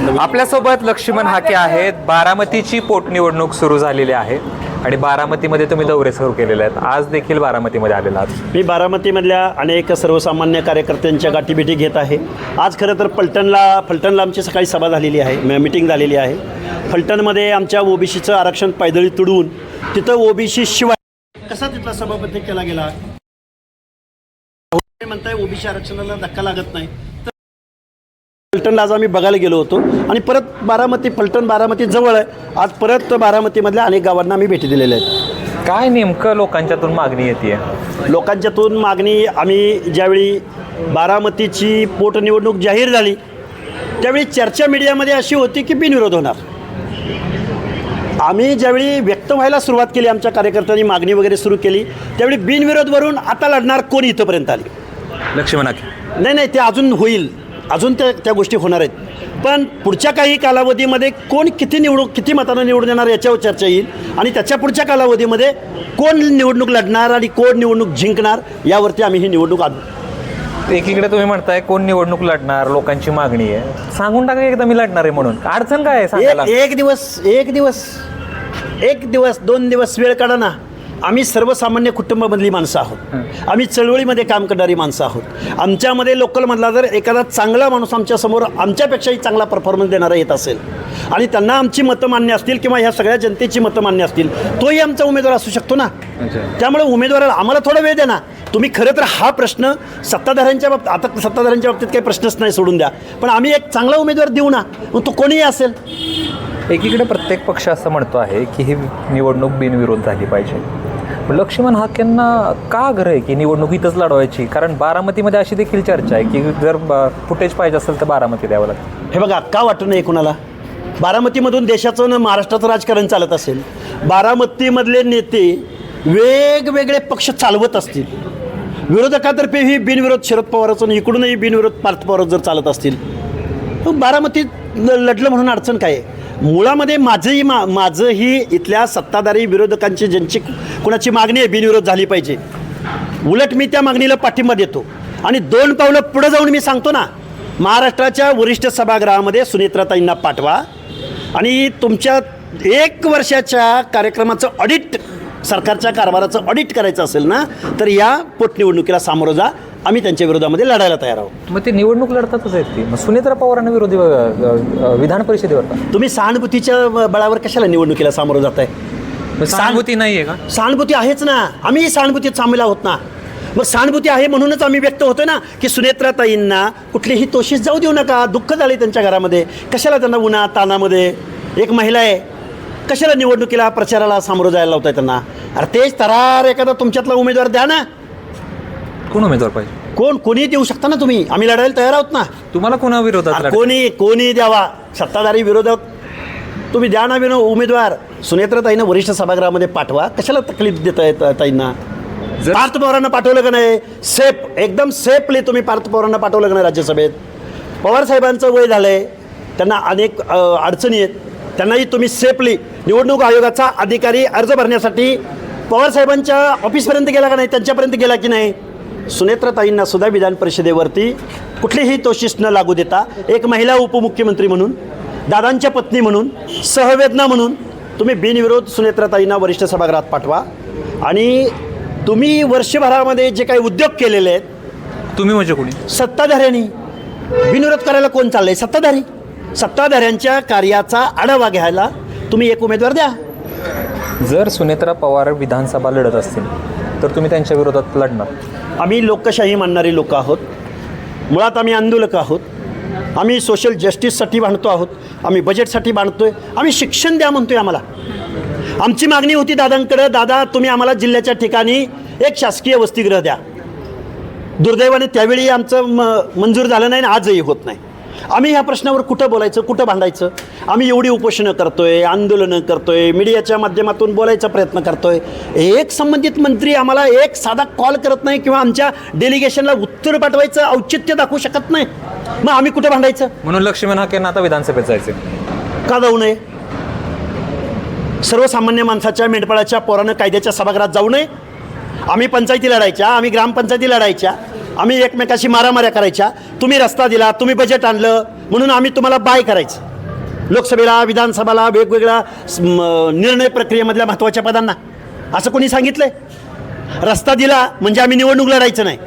आपल्यासोबत लक्ष्मण हाके आहेत. बारामतीची पोटनिवडणूक सुरू झालेली आहे आणि बारामतीमध्ये तुम्ही दौरे सुरू केलेले आहेत. आज देखील बारामतीमध्ये आलेला आहात. मी बारामतीमधल्या अनेक सर्वसामान्य कार्यकर्त्यांच्या गाठीभेटी घेत आहे. आज खरं तर फलटणला आमची सकाळी सभा झालेली आहे, मीटिंग झालेली आहे. फलटणमध्ये आमच्या ओबीसीचं आरक्षण पायदळी तुडवून तिथं ओबीसी शिवाय कसा तिथला सभापती केला गेला म्हणताय ओबीसी आरक्षणाला धक्का लागत नाही. तर फलटणला आज आम्ही बघायला गेलो होतो आणि परत फलटण बारामती जवळ आहे. आज परत बारामतीमधल्या अनेक गावांना आम्ही भेटी दिलेल्या आहेत. काय नेमकं लोकांच्यातून मागणी येते? लोकांच्यातून मागणी, आम्ही ज्यावेळी बारामतीची पोटनिवडणूक जाहीर झाली त्यावेळी चर्चा मीडियामध्ये अशी होती की बिनविरोध होणार. आम्ही ज्यावेळी व्यक्त व्हायला सुरुवात केली, आमच्या कार्यकर्त्यांनी मागणी वगैरे सुरू केली, त्यावेळी बिनविरोधवरून आता लढणार कोण इथंपर्यंत आली. लक्ष्मण हाके नाही ते अजून होईल, अजून त्या गोष्टी होणार आहेत. पण पुढच्या काही कालावधीमध्ये कोण किती मतानं निवडून येणार याच्यावर चर्चा येईल आणि त्याच्या पुढच्या कालावधीमध्ये कोण निवडणूक लढणार आणि कोण निवडणूक जिंकणार यावरती आम्ही ही निवडणूक आणू. एकीकडे तुम्ही म्हणताय कोण निवडणूक लढणार, लोकांची मागणी आहे, सांगून टाका एकदा मी लढणार आहे म्हणून. अडचण काय आहे सांगायला? एक दिवस 2 दिवस वेळ काढा ना. आम्ही सर्वसामान्य कुटुंबामधली माणसं आहोत. आम्ही चळवळीमध्ये काम करणारी माणसं आहोत. आमच्यामध्ये लोकलमधला जर एखादा चांगला माणूस आमच्यासमोर आमच्यापेक्षाही चांगला परफॉर्मन्स देणारा येत असेल आणि त्यांना आमची मतं मान्य असतील किंवा ह्या सगळ्या जनतेची मतं मान्य असतील, तोही आमचा उमेदवार असू शकतो ना. त्यामुळे उमेदवाराला आम्हाला थोडा वेळ द्या ना. तुम्ही खरं तर हा प्रश्न सत्ताधाऱ्यांच्या बाबतीत काही प्रश्नच नाही, सोडून द्या. पण आम्ही एक चांगला उमेदवार देऊ ना, मग तो कोणीही असेल. एकीकडे प्रत्येक पक्ष असं म्हणतो आहे की ही निवडणूक बिनविरोध झाली पाहिजे. लक्ष्मण हाकेंना का गरज आहे की निवडणूक इथंच लढवायची? कारण बारामतीमध्ये अशी देखील चर्चा आहे की जर फुटेज पाहिजे असेल तर बारामती द्यावं लागतं. हे बघा, का वाटू नये कुणाला? बारामतीमधून देशाचं न महाराष्ट्राचं राजकारण चालत असेल, बारामतीमधले नेते वेगवेगळे पक्ष चालवत असतील, विरोधकातर्फे ही बिनविरोध शरद पवाराचं आणि इकडूनही बिनविरोध पार्थ पवार जर चालत असतील, तर बारामतीत लढलं म्हणून अडचण काय आहे? मुळामध्ये माझंही इथल्या सत्ताधारी विरोधकांची ज्यांची कुणाची मागणी आहे बिनविरोध झाली पाहिजे, उलट मी त्या मागणीला पाठिंबा देतो. आणि 2 पावलं पुढं जाऊन मी सांगतो ना, महाराष्ट्राच्या वरिष्ठ सभागृहामध्ये सुनेत्राताईंना पाठवा आणि तुमच्या 1 वर्षाच्या कार्यक्रमाचं ऑडिट, सरकारच्या कारभाराचं ऑडिट करायचं असेल ना, तर या पोटनिवडणुकीला सामोरं जा. आम्ही त्यांच्या विरोधामध्ये लढायला तयार आहोत. मग ते निवडणूक लढतातच आहेत ती. मग सुनेत्रा पवारांना विरोधी विधान परिषदेवर का? तुम्ही सहानुभूतीच्या बळावर कशाला निवडणुकीला सामोरं जात आहे? सहानुभूती नाही आहे का? सहानुभूती आहेच ना. आम्ही सहानुभूतीत सामील आहोत ना. मग सहानुभूती आहे म्हणूनच आम्ही व्यक्त होतोय ना की सुनेत्राताईंना कुठलीही तोशीस जाऊ देऊ नका. दुःख झाले त्यांच्या घरामध्ये, कशाला त्यांना उन्हा तानामध्ये, एक महिला आहे, कशाला निवडणुकीला प्रचाराला सामोरं जायला लावताय त्यांना? अरे तेच तरार एखादा तुमच्यातला उमेदवार द्या ना. कोण उमेदवार पाहिजे? कोणी देऊ शकता ना तुम्ही. आम्ही लढायला तयार आहोत ना. तुम्हाला कोणा विरोधात? कोणी द्यावा. सत्ताधारी विरोधक तुम्ही द्या ना उमेदवार. सुनेत्राताईंना वरिष्ठ सभागृहामध्ये पाठवा. कशाला तकलीफ देत आहेत ताईंना? पार्थ पवारांना पाठवलं का नाही? एकदम सेफली तुम्ही पार्थ पवारांना पाठवलं का नाही राज्यसभेत? पवारसाहेबांचं वय झालं आहे, त्यांना अनेक अडचणी आहेत, त्यांनाही तुम्ही सेफली निवडणूक आयोगाचा अधिकारी अर्ज भरण्यासाठी पवारसाहेबांच्या ऑफिसपर्यंत गेला का नाही? त्यांच्यापर्यंत गेला की नाही? सुनेत्राताईंना सुद्धा विधान परिषदेवरती कुठलीही तोशीस न लागू देता एक महिला उपमुख्यमंत्री म्हणून, दादांच्या पत्नी म्हणून, सहवेदना म्हणून तुम्ही बिनविरोध सुनेत्राताईंना वरिष्ठ सभागृहात पाठवा. आणि तुम्ही वर्षभरामध्ये जे काही उद्योग केलेले आहेत, तुम्ही म्हणजे कोणी? सत्ताधाऱ्यांनी. बिनविरोध करायला कोण चाललंय? सत्ताधारी. सत्ताधाऱ्यांच्या कार्याचा आढावा घ्यायला तुम्ही एक उमेदवार द्या. जर सुनेत्रा पवार विधानसभा लढत असतील तर तुम्ही त्यांच्या विरोधात लढणार? आम्ही लोकशाही मानणारी लोक आहोत. मुळात आम्ही आंदोलक आहोत. आम्ही सोशल जस्टिससाठी भांडतो आहोत. आम्ही बजेटसाठी भांडतोय. आम्ही शिक्षण द्या म्हणतोय. आम्हाला आमची मागणी होती दादांकडे, दादा तुम्ही आम्हाला जिल्ह्याच्या ठिकाणी एक शासकीय वसतिगृह द्या. दुर्दैवाने त्यावेळी आमचं मंजूर झालं नाही आणि आजही होत नाही. आम्ही ह्या प्रश्नावर कुठं बोलायचं, कुठं भांडायचं? आम्ही एवढी उपोषणं करतोय, आंदोलनं करतोय, मीडियाच्या माध्यमातून बोलायचा प्रयत्न करतोय. एक संबंधित मंत्री आम्हाला एक साधा कॉल करत नाही किंवा आमच्या डेलिगेशनला उत्तर पाठवायचं औचित्य दाखवू शकत नाही. मग आम्ही कुठं भांडायचं? म्हणून लक्ष्मण हाकेंना आता विधानसभेत जायचं का जाऊ नये? सर्वसामान्य माणसाच्या मेंढपाळाच्या पोरानं कायद्याच्या सभागृहात जाऊ नये? आम्ही पंचायती लढायच्या, आम्ही ग्रामपंचायती लढायच्या, आम्ही एकमेकाशी मारामाऱ्या करायच्या. तुम्ही रस्ता दिला, तुम्ही बजेट आणलं म्हणून आम्ही तुम्हाला बाय करायचं. लोकसभेला, विधानसभाला, वेगवेगळ्या निर्णय प्रक्रियेमधल्या महत्त्वाच्या पदांना. असं कोणी सांगितलंय? रस्ता दिला म्हणजे आम्ही निवडणूक लढायचं नाही,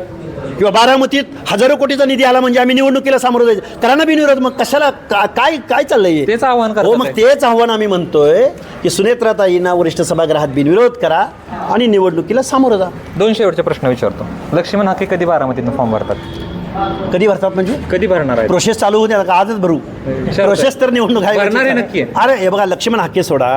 किंवा बारामतीत हजारो कोटीचा निधी आला म्हणजे आम्ही निवडणुकीला सामोरं जायचं. करा ना बिनविरोध. मग कशाला काय काय चाललंय? तेच आव्हान करतात हो, मग तेच आव्हान आम्ही म्हणतोय की सुनेत्राताईंना वरिष्ठ सभागृहात बिनविरोध करा आणि निवडणुकीला सामोरं जा. 2 शेवटचे प्रश्न विचारतो. लक्ष्मण हाके कधी बारामतीतून फॉर्म भरतात? कधी भरतात म्हणजे? कधी भरणार आहे? प्रोसेस चालू होऊ द्या का? आजच भरू. प्रोसेस तर निवडणूक भरणार आहे नक्की. अरे हे बघा, लक्ष्मण हाके सोडा,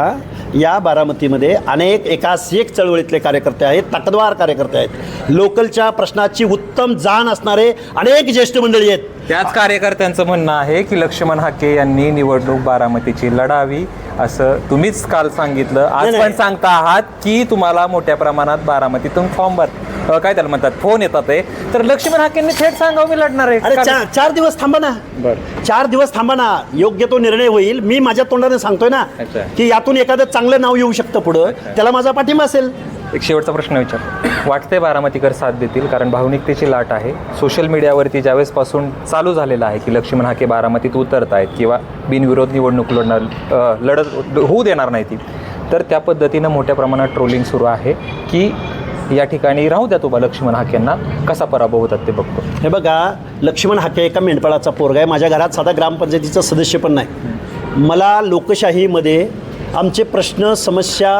या बारामतीमध्ये अनेक एकास एक चळवळीतले कार्यकर्ते आहेत, ताकदवार कार्यकर्ते आहेत, लोकलच्या प्रश्नाची उत्तम जाण असणारे अनेक ज्येष्ठ मंडळी आहेत. त्याच कार्यकर्त्यांचं म्हणणं आहे की लक्ष्मण हाके यांनी निवडणूक बारामतीची लढावी, असं तुम्हीच काल सांगितलं. आज नाही, पण नाही. सांगता आहात की तुम्हाला मोठ्या प्रमाणात बारामतीतून फॉर्म काय त्याला म्हणतात, फोन येतात आहे. तर लक्ष्मण हाकेंनी थेट सांगावं मी लढणार अरे आहे. 4 दिवस थांबा ना. बरं. 4 दिवस थांबा ना, योग्य तो निर्णय होईल. मी माझ्या तोंडाने सांगतोय ना अच्छा. की यातून एखादं चांगलं नाव येऊ शकतं पुढं, त्याला माझा पाठिंबा असेल. एक शेवटचा प्रश्न विचार. वाटते बारामतीकर साथ देतील? कारण भावनिकतेची लाट आहे. सोशल मीडियावरती ज्यावेळेसपासून चालू झालेलं आहे की लक्ष्मण हाके बारामतीत उतरत आहेत किंवा बिनविरोध निवडणूक लढत होऊ देणार नाही ती, तर त्या पद्धतीनं मोठ्या प्रमाणात ट्रोलिंग सुरू आहे की या ठिकाणी राहू द्या तुम्हा लक्ष्मण हाकेंना, कसा पराभव होतात ते बघतो. हे बघा, लक्ष्मण हाके एका मेंढपाळाचा पोरगा आहे. माझ्या घरात साधा ग्रामपंचायतीचा सदस्य पण नाही. मला लोकशाहीमध्ये आमचे प्रश्न, समस्या,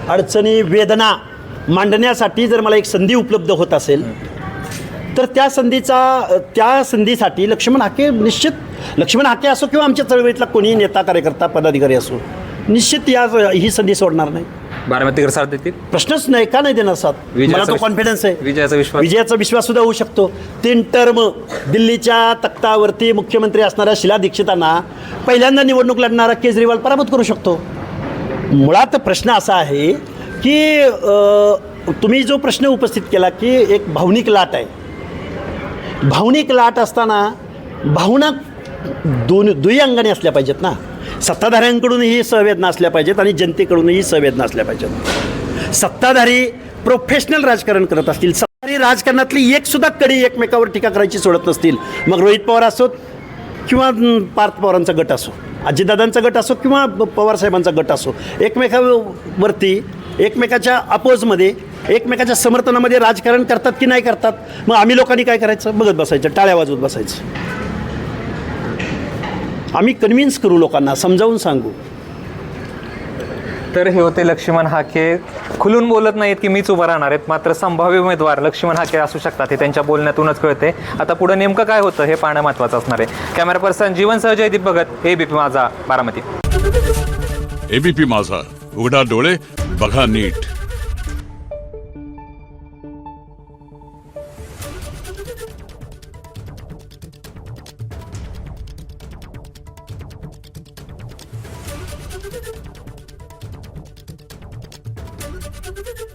अडचणी, वेदना मांडण्यासाठी जर मला एक संधी उपलब्ध होत असेल तर त्या संधीसाठी लक्ष्मण हाके असो किंवा आमच्या चळवळीतला कोणी नेता, कार्यकर्ता, पदाधिकारी असो, निश्चित ही संधी सोडणार नाही. बारामतीकर साथ देतील? प्रश्नच नाही. का नाही देणार साथ? मला तो कॉन्फिडन्स आहे. विजयाचा विश्वास सुद्धा होऊ शकतो. 3 टर्म दिल्लीच्या तख्तावरती मुख्यमंत्री असणाऱ्या शीला दीक्षितांना पहिल्यांदा निवडणूक लढणारा केजरीवाल पराभूत करू शकतो. मुळात प्रश्न असा आहे की तुम्ही जो प्रश्न उपस्थित केला की एक भावनिक लाट आहे. भावनिक लाट असताना भावना दुई अंगाने असल्या पाहिजेत ना. सत्ताधाऱ्यांकडूनही सहवेदना असल्या पाहिजेत आणि जनतेकडूनही सहवेदना असल्या पाहिजेत. सत्ताधारी प्रोफेशनल राजकारण करत असतील, सत्ताधारी राजकारणातली एक सुद्धा कडी एकमेकावर टीका करायची सोडत नसतील, मग रोहित पवार असोत किंवा पार्थ पवारांचा गट असो, अजितदादांचा गट असो किंवा पवारसाहेबांचा गट असो, एकमेकावरती, एकमेकाच्या अपोजमध्ये, एकमेकाच्या समर्थनामध्ये राजकारण करतात की नाही करतात. मग आम्ही लोकांनी काय करायचं? बघत बसायचं, टाळ्या वाजवत बसायचं. आम्ही कन्व्हिन्स करू, लोकांना समजावून सांगू. तर हे होते लक्ष्मण हाके. खुलून बोलत नाहीत की मीच उभं राहणार आहेत, मात्र संभाव्य उमेदवार लक्ष्मण हाके असू शकतात हे त्यांच्या बोलण्यातूनच कळते. आता पुढे नेमकं काय होतं हे पाहणं महत्त्वाचं असणार आहे. कॅमेरा पर्सन जीवनसह जयदीप भगत, एबीपी माझा, बारामती. एबीपी माझा, उघडा डोळे बघा नीट. Thank you.